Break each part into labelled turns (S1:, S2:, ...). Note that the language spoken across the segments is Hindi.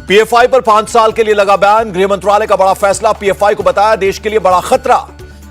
S1: पीएफआई पर 5 साल के लिए लगा बैन। गृह मंत्रालय का बड़ा फैसला, पीएफआई को बताया देश के लिए बड़ा खतरा।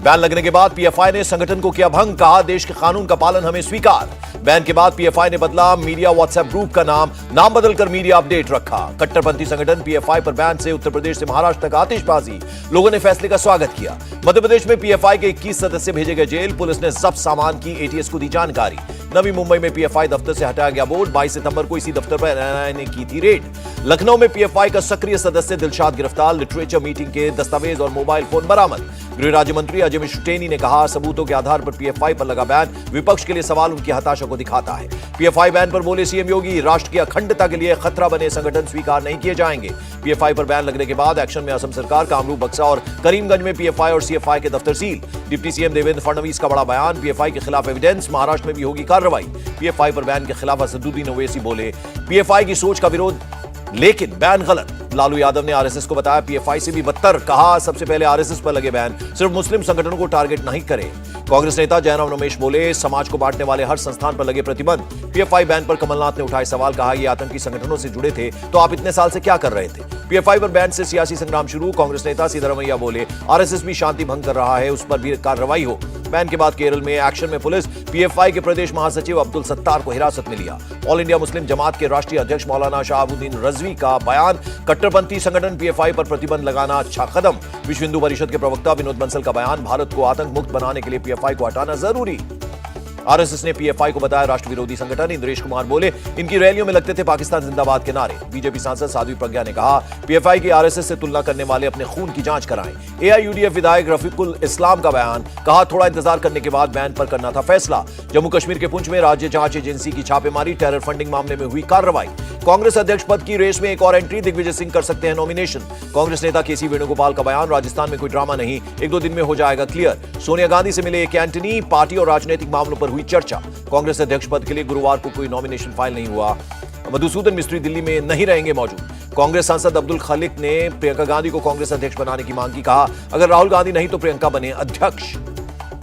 S1: बैन लगने के बाद पीएफआई ने संगठन को किया भंग, कहा देश के कानून का पालन हमें स्वीकार। बैन के बाद पीएफआई ने बदला मीडिया व्हाट्सएप ग्रुप का नाम बदलकर मीडिया अपडेट रखा। कट्टरपंथी संगठन पीएफआई पर बैन से उत्तर प्रदेश से महाराष्ट्र तक आतिशबाजी, लोगों ने फैसले का स्वागत किया। मध्य प्रदेश में पीएफआई के 21 सदस्य भेजे गए जेल, पुलिस ने जब्त सामान की एटीएस को दी जानकारी। नवी मुंबई में पीएफआई दफ्तर से हटाया गया बोर्ड, 22 सितंबर को इसी दफ्तर पर एनआईए ने की थी रेड। लखनऊ में पीएफआई का सक्रिय सदस्य दिलशाद गिरफ्तार, लिटरेचर मीटिंग के दस्तावेज और मोबाइल फोन बरामद। गृह राज्य मंत्री अजय मिश्र टेनी ने कहा सबूतों के आधार पर पीएफआई पर लगा बैन विपक्ष के लिए सवाल उनकी हताशा को दिखाता है। पीएफआई बैन पर बोले सीएम योगी, राष्ट्र की अखंडता के लिए खतरा बने संगठन स्वीकार नहीं किए जाएंगे। पीएफआई पर बैन लगने के बाद एक्शन में असम सरकार, कामरूप, बक्सा और करीमगंज में पीएफआई और सीएफआई के दफ्तर seal. Deputy CM Devendra Fadnavis का बड़ा बयान, पीएफआई के खिलाफ एविडेंस, महाराष्ट्र में भी होगी कार्रवाई। पीएफआई पर बैन के खिलाफ असदुद्दीन ओवैसी बोले पीएफआई की सोच का विरोध, लेकिन बैन गलत। लालू यादव ने आरएसएस को बताया पीएफआई से भी बदतर, कहा सबसे पहले आरएसएस पर लगे बैन सिर्फ मुस्लिम संगठनों को टारगेट नहीं करे। कांग्रेस नेता जयराम रमेश बोले समाज को बांटने वाले हर संस्थान पर लगे प्रतिबंध। पीएफआई बैन पर कमलनाथ ने उठाए सवाल, कहा ये आतंकी संगठनों से जुड़े थे तो आप इतने साल से क्या कर रहे थे। पीएफआई पर बैन से सियासी संग्राम शुरू, कांग्रेस नेता सिद्धरमैया बोले आरएसएस भी शांति भंग कर रहा है, उस पर भी कार्रवाई हो। बैन के बाद केरल में एक्शन में पुलिस, पीएफआई के प्रदेश महासचिव अब्दुल सत्तार को हिरासत में लिया। ऑल इंडिया मुस्लिम जमात के राष्ट्रीय अध्यक्ष मौलाना शहाबुद्दीन रजवी का बयान, कट्टरपंथी संगठन पीएफआई पर प्रतिबंध लगाना अच्छा कदम। विश्व हिंदू परिषद के प्रवक्ता विनोद बंसल का बयान, भारत को आतंक मुक्त बनाने के लिए पीएफआई को हटाना जरूरी। आरएसएस ने पीएफआई को बताया राष्ट्र विरोधी संगठन। इंद्रेश कुमार बोले इनकी रैलियों में लगते थे पाकिस्तान जिंदाबाद के नारे। बीजेपी सांसद साध्वी प्रज्ञा ने कहा पीएफआई की आरएसएस से तुलना करने वाले अपने खून की जांच कराएं। एआईयूडीएफ विधायक रफीकुल इस्लाम का बयान, कहा थोड़ा इंतजार करने के बाद बैन पर करना था फैसला। जम्मू कश्मीर के पुंछ में राज्य जांच एजेंसी की छापेमारी, टेरर फंडिंग मामले में हुई कार्रवाई। कांग्रेस अध्यक्ष पद की रेस में एक और एंट्री, दिग्विजय सिंह कर सकते हैं नॉमिनेशन। कांग्रेस नेता केसी वेणुगोपाल का बयान, राजस्थान में कोई ड्रामा नहीं, 1-2 दिन में हो जाएगा क्लियर। सोनिया गांधी से मिले एक एंटनी, पार्टी और राजनीतिक मामलों पर हुई चर्चा। कांग्रेस अध्यक्ष पद के लिए गुरुवार को कोई नॉमिनेशन फाइल नहीं हुआ। मधुसूदन मिस्त्री दिल्ली में नहीं रहेंगे मौजूद। कांग्रेस सांसद अब्दुल खालिक ने प्रियंका गांधी को कांग्रेस अध्यक्ष बनाने की मांग की, कहा अगर राहुल गांधी नहीं तो प्रियंका बने अध्यक्ष।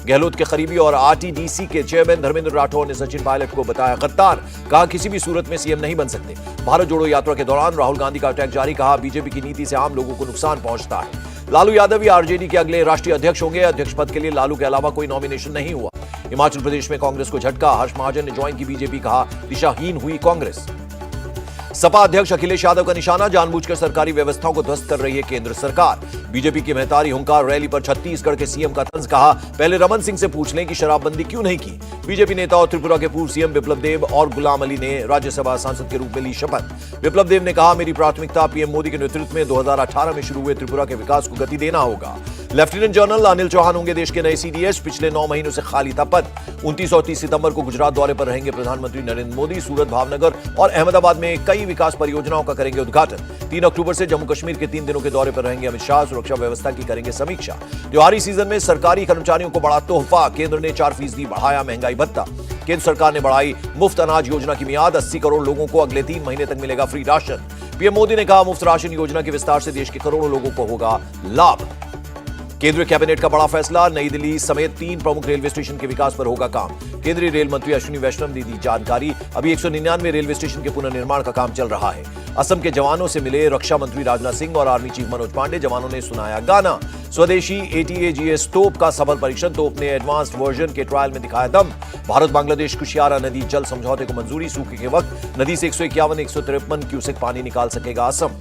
S1: गहलोत के करीबी और आरटीडीसी के चेयरमैन धर्मेंद्र राठौर ने सचिन पायलट को बताया गद्दार, कहा किसी भी सूरत में सीएम नहीं बन सकते। भारत जोड़ो यात्रा के दौरान राहुल गांधी का अटैक जारी, कहा बीजेपी की नीति से आम लोगों को नुकसान पहुंचता है। लालू यादव ही आरजेडी के अगले राष्ट्रीय अध्यक्ष होंगे। अध्यक्ष पद के लिए लालू के अलावा कोई नॉमिनेशन नहीं हुआ। हिमाचल प्रदेश में कांग्रेस को झटका, हर्ष महाजन ने ज्वाइन की बीजेपी, कहा दिशाहीन हुई कांग्रेस। सपा अध्यक्ष अखिलेश यादव का निशाना, जानबूझकर सरकारी व्यवस्थाओं को ध्वस्त कर रही है केंद्र सरकार। बीजेपी की महतारी हुंकार रैली पर छत्तीसगढ़ के सीएम का तंज, कहा पहले रमन सिंह से पूछ लें कि शराबबंदी क्यों नहीं की। बीजेपी नेता और त्रिपुरा के पूर्व सीएम विप्लव देव और गुलाम अली ने राज्यसभा सांसद के रूप में ली शपथ। विप्लव देव ने कहा मेरी प्राथमिकता पीएम मोदी के नेतृत्व में 2018 में शुरू हुए त्रिपुरा के विकास को गति देना होगा। लेफ्टिनेंट जनरल अनिल चौहान होंगे देश के नए सीडीएस, पिछले 9 महीनों से खाली था पद। 29 और 30 सितंबर को गुजरात दौरे पर रहेंगे प्रधानमंत्री नरेंद्र मोदी। सूरत, भावनगर और अहमदाबाद में कई विकास परियोजनाओं का करेंगे उद्घाटन। 3 अक्टूबर से जम्मू कश्मीर के 3 दिनों के दौरे पर रहेंगे अमित शाह, सुरक्षा व्यवस्था की करेंगे समीक्षा। त्योहारी सीजन में सरकारी कर्मचारियों को बड़ा तोहफा, केंद्र ने 4% बढ़ाया महंगाई भत्ता। केंद्र सरकार ने बढ़ाई मुफ्त अनाज योजना की मियाद, 80 करोड़ लोगों को अगले 3 महीने तक मिलेगा फ्री राशन। पीएम मोदी ने कहा मुफ्त राशन योजना के विस्तार से देश के करोड़ों लोगों को होगा लाभ। केंद्रीय कैबिनेट का बड़ा फैसला, नई दिल्ली समेत 3 प्रमुख रेलवे स्टेशन के विकास पर होगा काम। केंद्रीय रेल मंत्री अश्विनी वैष्णव ने दी जानकारी, अभी 199 रेलवे स्टेशन के पुनर्निर्माण का काम चल रहा है। असम के जवानों से मिले रक्षा मंत्री राजनाथ सिंह और आर्मी चीफ मनोज पांडे, जवानों ने सुनाया गाना। स्वदेशी ATAGS तोप का सफल परीक्षण, तोप ने एडवांस्ड वर्जन के ट्रायल में दिखाया दम। भारत बांग्लादेश कुशियारा नदी जल समझौते को मंजूरी, सूखे के वक्त नदी से 151-153 क्यूसेक पानी निकाल सकेगा असम।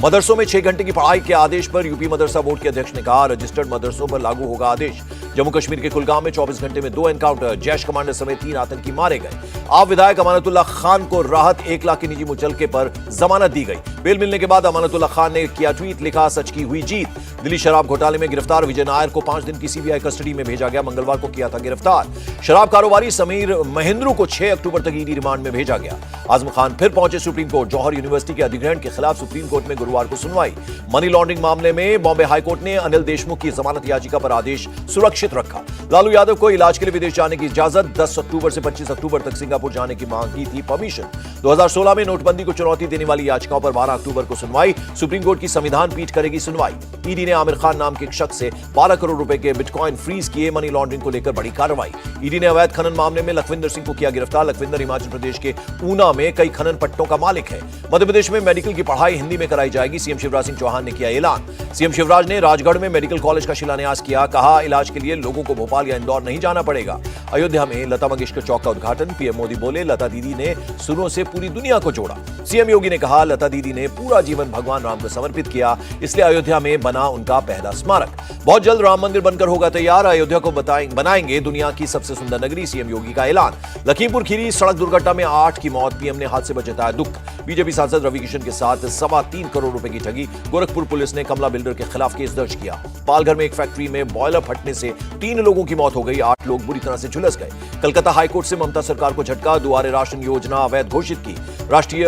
S1: मदरसों में 6 घंटे की पढ़ाई के आदेश पर यूपी मदरसा बोर्ड के अध्यक्ष ने कहा रजिस्टर्ड मदरसों पर लागू होगा आदेश। जम्मू कश्मीर के कुलगाम में 24 घंटे में 2 एनकाउंटर, जैश कमांडर समेत 3 आतंकी मारे गए। आप विधायक अमानतुल्लाह खान को राहत, 1 लाख की निजी मुचलके पर जमानत दी गई। बेल मिलने के बाद अमानतुल्लाह खान ने किया ट्वीट, लिखा सच की हुई जीत। दिल्ली शराब घोटाले में गिरफ्तार विजय नायर को 5 दिन की सीबीआई कस्टडी में भेजा गया, मंगलवार को किया था गिरफ्तार। शराब कारोबारी समीर महेंद्रू को 6 अक्टूबर तक ईडी रिमांड में भेजा गया। आजम खान फिर पहुंचे सुप्रीम कोर्ट, जौहर यूनिवर्सिटी के अधिग्रहण के खिलाफ सुप्रीम कोर्ट में गुरुवार को सुनवाई। मनी लॉन्ड्रिंग मामले में बॉम्बे हाईकोर्ट ने अनिल देशमुख की जमानत याचिका पर आदेश सुरक्षित सुरक्षित रखा। लालू यादव को इलाज के लिए विदेश जाने की इजाजत, 10 अक्टूबर से 25 अक्टूबर तक सिंगापुर जाने की मांग की थी परमिशन। 2016 में नोटबंदी को चुनौती देने वाली याचिकाओं पर 12 अक्टूबर को सुनवाई। सुप्रीम कोर्ट की संविधान पीठ करेगी सुनवाई। ईडी ने आमिर खान नाम के एक शख्स से 12 करोड़ रुपए के बिटकॉइन फ्रीज किए। मनी लॉन्ड्रिंग को लेकर बड़ी कार्रवाई। ईडी ने अवैध खनन मामले में लखविंदर सिंह को किया गिरफ्तार। लखविंदर हिमाचल प्रदेश के ऊना में कई खनन पट्टों का मालिक है। मध्य प्रदेश में मेडिकल की पढ़ाई हिंदी में कराई जाएगी। सीएम शिवराज सिंह चौहान ने किया ऐलान। सीएम शिवराज ने राजगढ़ में मेडिकल कॉलेज का शिलान्यास किया। कहा, इलाज के लिए लोगों को भोपाल या इंदौर नहीं जाना पड़ेगा। अयोध्या में लता मंगेशकर चौक का उद्घाटन। पीएम मोदी बोले, लता दीदी ने सुरों से पूरी दुनिया को जोड़ा। सीएम योगी ने कहा, लता दीदी ने पूरा जीवन भगवान राम को समर्पित किया, इसलिए अयोध्या में बना उनका पहला स्मारक। बहुत जल्द राम मंदिर बनकर होगा तैयार। अयोध्या को बनाएंगे दुनिया की सबसे सुंदर नगरी। सीएम योगी का ऐलान। लखीमपुर खीरी सड़क दुर्घटना में 8 की मौत। पीएम ने हादसे पर जताया दुख। बीजेपी सांसद रवि किशन के साथ 3.25 करोड़ रुपए की ठगी। गोरखपुर पुलिस ने कमला बिल्डर के खिलाफ केस दर्ज किया। पालघर में एक फैक्ट्री में बॉयलर फटने से 3 लोगों की मौत हो गई। 8 लोग बुरी तरह से झुलस गए। कलकत्ता हाईकोर्ट से ममता सरकार को झटका। दुआरे राशन योजना अवैध घोषित की। राष्ट्रीय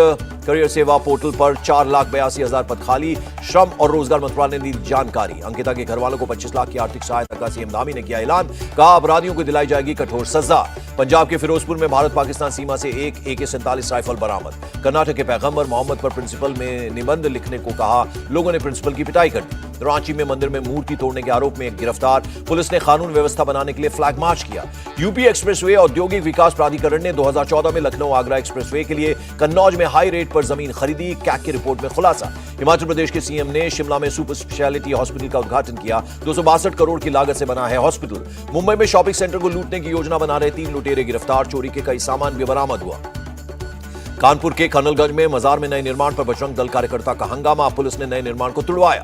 S1: करियर सेवा पोर्टल पर 4,82,000 पद खाली। श्रम और रोजगार मंत्रालय ने दी जानकारी। अंकिता के घर वालों को 25 लाख की आर्थिक सहायता का सीएम धामी ने किया ऐलान। कहा, अपराधियों को दिलाई जाएगी कठोर सजा। पंजाब के फिरोजपुर में भारत पाकिस्तान सीमा से एक AK-47 राइफल बरामद। कर्नाटक के पैगंबर मोहम्मद पर प्रिंसिपल में निबंध लिखने को कहा, लोगों ने प्रिंसिपल की पिटाई कर दी। रांची में मंदिर में मूर्ति तोड़ने के आरोप में एक गिरफ्तार। पुलिस ने कानून व्यवस्था बनाने के लिए फ्लैग मार्च किया। यूपी एक्सप्रेसवे औद्योगिक विकास प्राधिकरण ने 2014 में लखनऊ आगरा एक्सप्रेसवे के लिए कन्नौज में हाई रेट पर जमीन खरीदी। कैग की रिपोर्ट में खुलासा। हिमाचल प्रदेश के सीएम ने शिमला में सुपर स्पेशलिटी हॉस्पिटल का उद्घाटन किया। 262 करोड़ की लागत से बना है हॉस्पिटल। मुंबई में शॉपिंग सेंटर को लूटने की योजना बना रहे 3 लुटेरे गिरफ्तार। चोरी के कई सामान भी बरामद हुआ। कानपुर के खनलगंज में मजार में नए निर्माण पर बजरंग दल कार्यकर्ता का हंगामा। पुलिस ने नए निर्माण को तुड़वाया।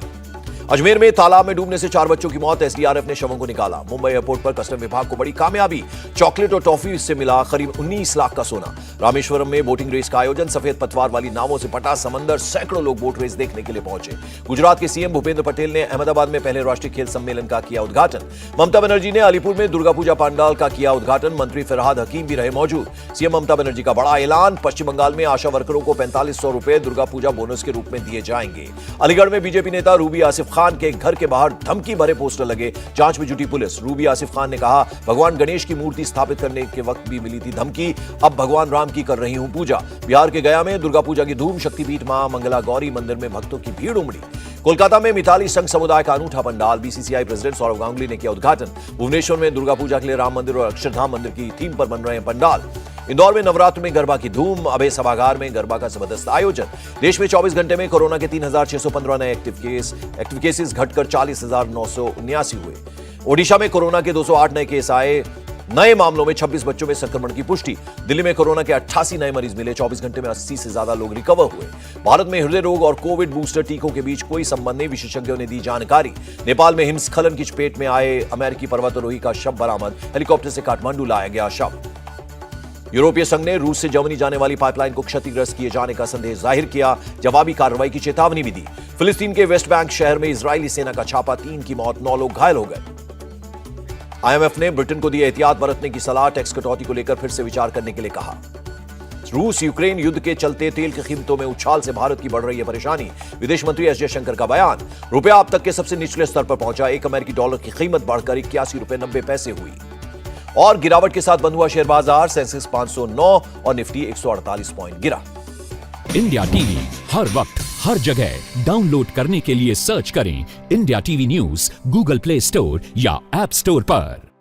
S1: अजमेर में तालाब में डूबने से 4 बच्चों की मौत। एसडीआरएफ ने शवों को निकाला। मुंबई एयरपोर्ट पर कस्टम विभाग को बड़ी कामयाबी। चॉकलेट और टॉफी से मिला करीब 19 लाख का सोना। रामेश्वरम में बोटिंग रेस का आयोजन। सफेद पतवार वाली नावों से पटा समंदर। सैकड़ों लोग बोट रेस देखने के लिए पहुंचे। गुजरात के सीएम भूपेंद्र पटेल ने अहमदाबाद में पहले राष्ट्रीय खेल सम्मेलन का किया उद्घाटन। ममता बनर्जी ने अलीपुर में दुर्गा पूजा पंडाल का किया उद्घाटन। मंत्री फरहाद हकीम भी रहे मौजूद। सीएम ममता बनर्जी का बड़ा ऐलान। पश्चिम बंगाल में आशा वर्करों को 4500 रुपए दुर्गा पूजा बोनस के रूप में दिए जाएंगे। अलीगढ़ में बीजेपी नेता रूबी आसिफ खान के घर के बाहर धमकी भरे पोस्टर लगे। जांच में जुटी पुलिस। रूबी आसिफ खान ने कहा, भगवान गणेश की मूर्ति स्थापित करने के वक्त भी मिली थी धमकी, अब भगवान राम की कर रही हूं पूजा। बिहार के गया में दुर्गा पूजा की धूम। शक्तिपीठ मां मंगला गौरी मंदिर में भक्तों की भीड़ उमड़ी। कोलकाता में मिताली संघ समुदाय का अनूठा पंडाल। बीसीसीआई प्रेसिडेंट सौरव गांगुली ने किया उद्घाटन। भुवनेश्वर में दुर्गा पूजा के लिए राम मंदिर और अक्षरधाम मंदिर की थीम पर बन रहे हैं पंडाल। इंदौर में नवरात्र में गरबा की धूम। अभय सभागार में गरबा का जबरदस्त आयोजन। देश में 24 घंटे में कोरोना के 3,615 नए एक्टिव केसेस घटकर 40,979 हुए। ओडिशा में कोरोना के 208 नए केस आए। नए मामलों में 26 बच्चों में संक्रमण की पुष्टि। दिल्ली में कोरोना के 88 नए मरीज मिले। 24 घंटे में 80 से ज्यादा लोग रिकवर हुए। भारत में हृदय रोग और कोविड बूस्टर टीकों के बीच कोई संबंध नहीं, विशेषज्ञों ने दी जानकारी। नेपाल में हिमस्खलन की चपेट में आए अमेरिकी पर्वतारोही का शव बरामद। हेलीकॉप्टर से काठमांडू लाया गया शव। यूरोपीय संघ ने रूस से जर्मनी जाने वाली पाइपलाइन को क्षतिग्रस्त किए जाने का संदेह जाहिर किया। जवाबी कार्रवाई की चेतावनी भी दी। फिलिस्तीन के वेस्ट बैंक शहर में इजरायली सेना का छापा। 3 की मौत, 9 लोग घायल हो गए। आईएमएफ ने ब्रिटेन को दी एहतियात बरतने की सलाह। टैक्स कटौती को लेकर फिर से विचार करने के लिए कहा। रूस यूक्रेन युद्ध के चलते तेल की कीमतों में उछाल से भारत की बढ़ रही है परेशानी। विदेश मंत्री एस जयशंकर का बयान। रुपया अब तक के सबसे निचले स्तर पर पहुंचा। 1 अमेरिकी डॉलर की कीमत बढ़कर 81 रुपए 90 पैसे हुई। और गिरावट के साथ बंद हुआ शेयर बाजार। सेंसेक्स 509 और निफ्टी 148 पॉइंट गिरा।
S2: इंडिया टीवी हर वक्त हर जगह डाउनलोड करने के लिए सर्च करें India TV news Google play store या ऐप स्टोर पर।